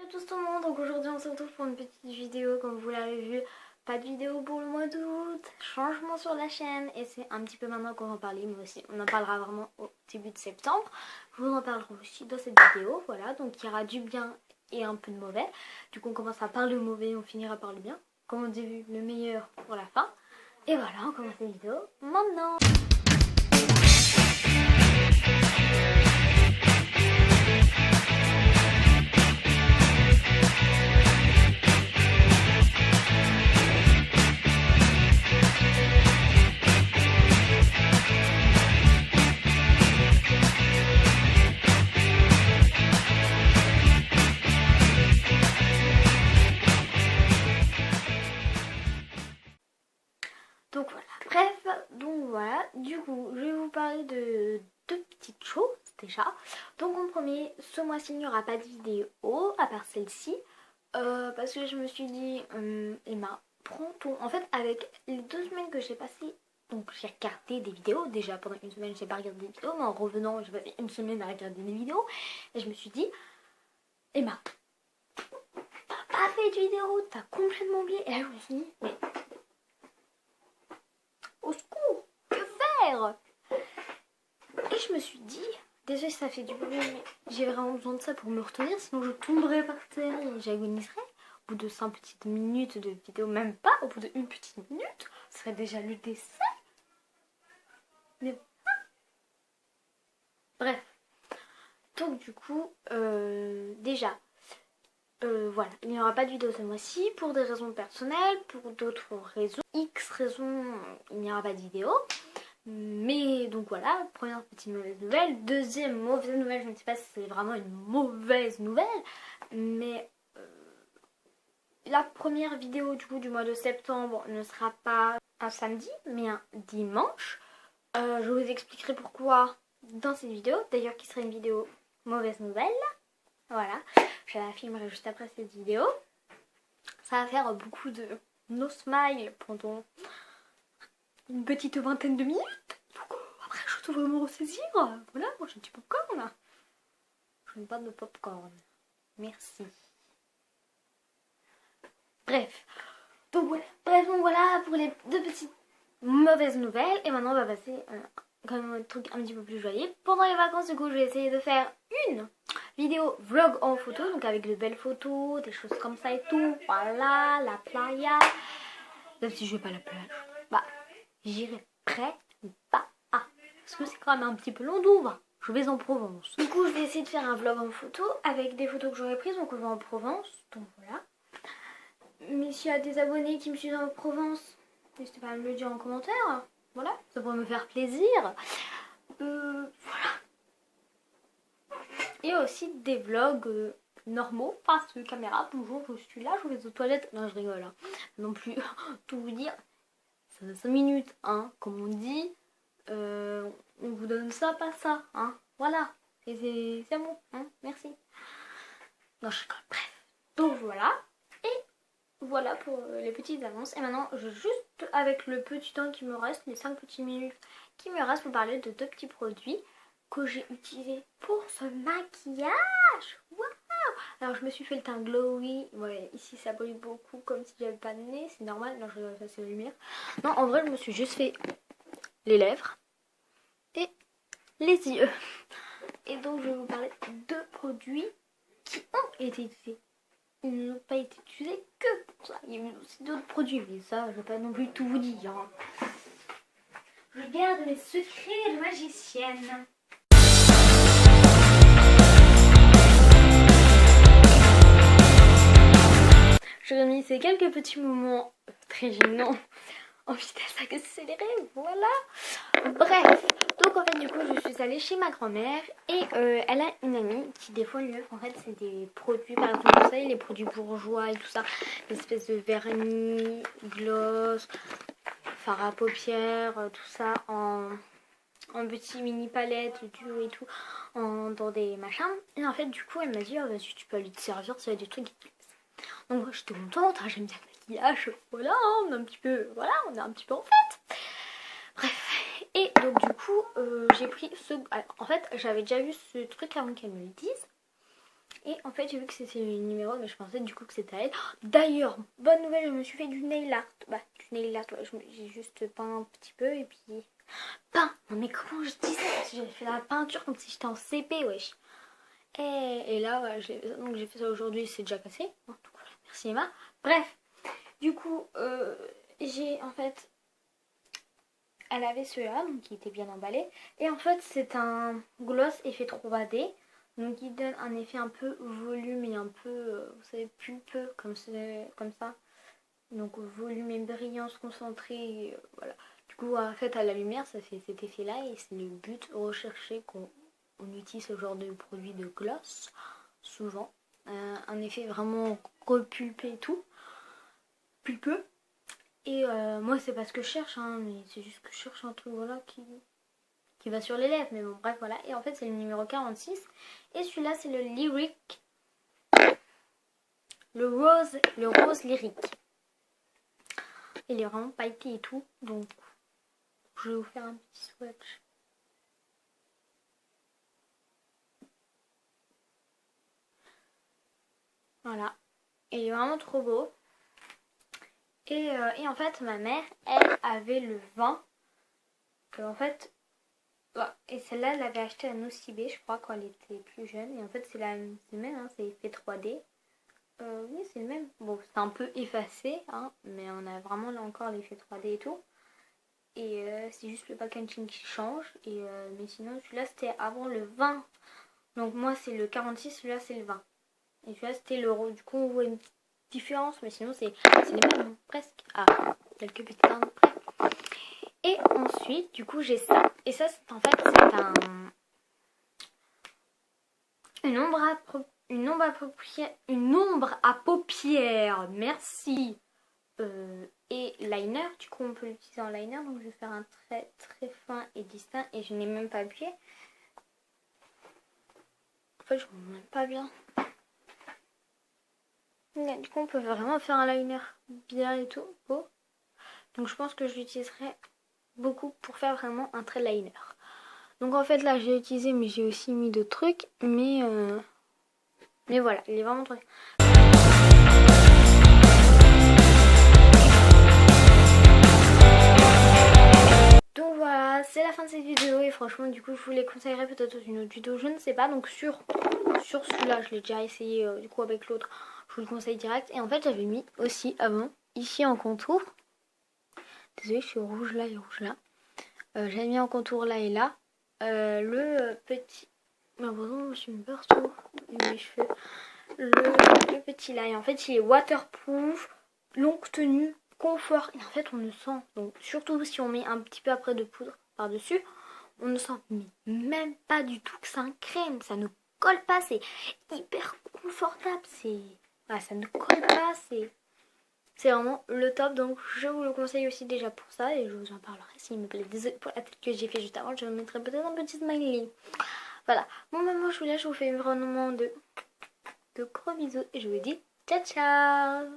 Bonjour à tous tout le monde, donc aujourd'hui on se retrouve pour une petite vidéo comme vous l'avez vu. Pas de vidéo pour le mois d'août, changement sur la chaîne et c'est un petit peu maintenant qu'on va en parler, mais aussi on en parlera vraiment au début de septembre. Je vous en parlerai aussi dans cette vidéo, voilà, donc il y aura du bien et un peu de mauvais. Du coup on commencera par le mauvais, on finira par le bien. Comme on dit, le meilleur pour la fin. Et voilà, on commence la vidéo maintenant. Donc voilà, du coup je vais vous parler de deux petites choses déjà. Donc en premier, ce mois-ci il n'y aura pas de vidéo à part celle-ci, parce que je me suis dit Emma, prends ton... En fait avec les 2 semaines que j'ai passées, donc j'ai regardé des vidéos, déjà pendant une semaine j'ai pas regardé des vidéos, mais en revenant j'ai passé une semaine à regarder des vidéos, et je me suis dit Emma, t'as pas fait de vidéo, t'as complètement oublié. Et là je me suis dit mais au secours, que faire? Et je me suis dit, désolé si ça fait du bruit, mais j'ai vraiment besoin de ça pour me retenir, sinon je tomberais par terre et j'agoniserais. Au bout de 5 petites minutes de vidéo, même pas, au bout de 1 petite minute, ce serait déjà le décès. Mais bref. Donc du coup, déjà, voilà, il n'y aura pas de vidéo ce mois-ci pour des raisons personnelles, pour d'autres raisons. X raisons, il n'y aura pas de vidéo. Mais donc voilà, première petite mauvaise nouvelle. Deuxième mauvaise nouvelle, je ne sais pas si c'est vraiment une mauvaise nouvelle, mais la première vidéo du coup du mois de septembre ne sera pas un samedi, mais un dimanche. Je vous expliquerai pourquoi dans cette vidéo, d'ailleurs qui sera une vidéo mauvaise nouvelle. Voilà, je la filmerai juste après cette vidéo. Ça va faire beaucoup de no smile pendant une petite vingtaine de minutes. Donc après je dois vraiment ressaisir. Voilà, moi j'ai du popcorn. Je n'aime pas de popcorn. Merci. Bref. Donc voilà pour les deux petites mauvaises nouvelles. Et maintenant on va passer quand même un truc un petit peu plus joyeux. Pendant les vacances du coup je vais essayer de faire une vidéo vlog en photo. Donc avec de belles photos, des choses comme ça et tout. Voilà, la playa. Même si je vais pas à la plage. Bah j'irai près ou pas à. Parce que c'est quand même un petit peu long d'où je vais en Provence. Du coup je vais essayer de faire un vlog en photo avec des photos que j'aurais prises. Donc on va en Provence. Donc voilà. Mais s'il y a des abonnés qui me suivent en Provence, n'hésitez pas à me le dire en commentaire. Voilà, ça pourrait me faire plaisir. Voilà. Et aussi des vlogs normaux, face caméra. Bonjour, je suis là, je vais aux toilettes. Non, je rigole. Hein. Non plus tout vous dire. Ça fait 5 minutes, hein, comme on dit. On vous donne ça, pas ça. Hein. Voilà. Et c'est bon. Hein. Merci. Non, je rigole. Bref. Donc voilà. Voilà pour les petites annonces. Et maintenant, je juste avec le petit temps qui me reste, les 5 petites minutes qui me restent, pour parler de deux petits produits que j'ai utilisés pour ce maquillage. Waouh! Alors, je me suis fait le teint glowy. Ouais, ici ça brille beaucoup comme si j'avais pas de nez. C'est normal. Non, je vais passer la lumière. Non, en vrai, je me suis juste fait les lèvres et les yeux. Et donc, je vais vous parler de deux produits qui ont été utilisés. Ils n'ont pas été utilisés que pour ça. Il y a eu aussi d'autres produits, mais ça, je ne vais pas non plus tout vous dire. Je garde mes secrets de magicienne. Je remis ces quelques petits moments très gênants en vitesse accélérée, voilà. Bref, donc en fait du coup je suis allée chez ma grand-mère et elle a une amie qui des fois lui offre en fait c'est des produits, par exemple vous savez les produits bourgeois et tout ça, des espèces de vernis, gloss, fard à paupières, tout ça en petits mini palettes et tout, dans des machins. Et en fait du coup elle m'a dit oh, vas-y tu peux aller te servir, ça a des trucs qui te plaisent. Donc moi j'étais contente, hein, j'aime bien le maquillage, voilà, on est un petit peu, voilà, on est un petit peu en fête. Bref, et donc du coup j'ai pris ce... Alors, en fait j'avais déjà vu ce truc avant qu'elle me le dise. Et en fait j'ai vu que c'était le numéro, mais je pensais du coup que c'était à elle. D'ailleurs, bonne nouvelle, je me suis fait du nail art. Bah du nail art, ouais, j'ai juste peint un petit peu et puis... Peint. Non mais comment je dis ça? Parce que j'avais fait la peinture comme si j'étais en CP, wesh. Et là, ouais, donc j'ai fait ça aujourd'hui, c'est déjà cassé. Bon, donc voilà, merci Emma. Bref, du coup, j'ai en fait... Elle avait celui-là, donc qui était bien emballé. Et en fait, c'est un gloss effet 3D. Donc il donne un effet un peu volume et un peu, vous savez, pulpeux, comme ça. Donc volume et brillance concentrée, voilà. Du coup, en fait, à la lumière, ça fait cet effet-là. Et c'est le but recherché qu'on utilise ce genre de produit de gloss, souvent. Un effet vraiment repulpé et tout. Pulpeux. Et moi, c'est pas ce que je cherche, hein, mais c'est juste que je cherche un truc, voilà, qui va sur les lèvres. Mais bon, bref, voilà. Et en fait, c'est le numéro 46. Et celui-là, c'est le Lyric. Le rose lyrique. Il est vraiment pailleté et tout. Donc, je vais vous faire un petit swatch. Voilà. Il est vraiment trop beau. Et en fait, ma mère, elle avait le vin. En fait, bah, et celle-là, elle l'avait acheté à Nocibé, je crois, quand elle était plus jeune. Et en fait, c'est le même, hein, c'est effet 3D. Oui, c'est le même. Bon, c'est un peu effacé, hein, mais on a vraiment là encore l'effet 3D et tout. Et c'est juste le packaging qui change. Et, mais sinon, celui-là, c'était avant le 20. Donc moi, c'est le 46, celui-là, c'est le 20. Et celui-là, c'était l'euro. Du coup, on voit une petite différence, mais sinon, c'est les mêmes, hein, presque. Ah, quelques petites teintes près. Et ensuite, du coup, j'ai ça. Et ça, c'est en fait, c'est une ombre à paupières. Merci. Et liner, du coup, on peut l'utiliser en liner. Donc, je vais faire un trait très fin et distinct. Et je n'ai même pas appuyé. En fait, je ne vois même pas bien. Du coup, on peut vraiment faire un liner bien et tout. Beau. Donc, je pense que je l'utiliserai beaucoup pour faire vraiment un trait liner. Donc, en fait, là, j'ai utilisé, mais j'ai aussi mis d'autres trucs. Mais voilà, il est vraiment trop... Donc voilà, c'est la fin de cette vidéo et franchement du coup je vous les conseillerais peut-être dans une autre vidéo, je ne sais pas. Donc sur celui-là, je l'ai déjà essayé du coup avec l'autre, je vous le conseille direct. Et en fait j'avais mis aussi avant, ici en contour, désolée je suis rouge là et rouge là, j'avais mis en contour là et là, le petit... Mais bon, je suis mis partout, mes cheveux. Le petit là, et en fait il est waterproof, longue tenue, confort, et en fait on ne sent, donc surtout si on met un petit peu après de poudre par dessus, on ne sent même pas du tout que c'est un crème, ça ne colle pas, c'est hyper confortable, ça ne colle pas, c'est vraiment le top. Donc je vous le conseille aussi déjà pour ça, et je vous en parlerai s'il me plaît. Désolée pour la tête que j'ai fait juste avant, je mettrai peut-être un petit smiley. Voilà, bon maman, je vous laisse, je vous fais vraiment de gros bisous et je vous dis ciao ciao.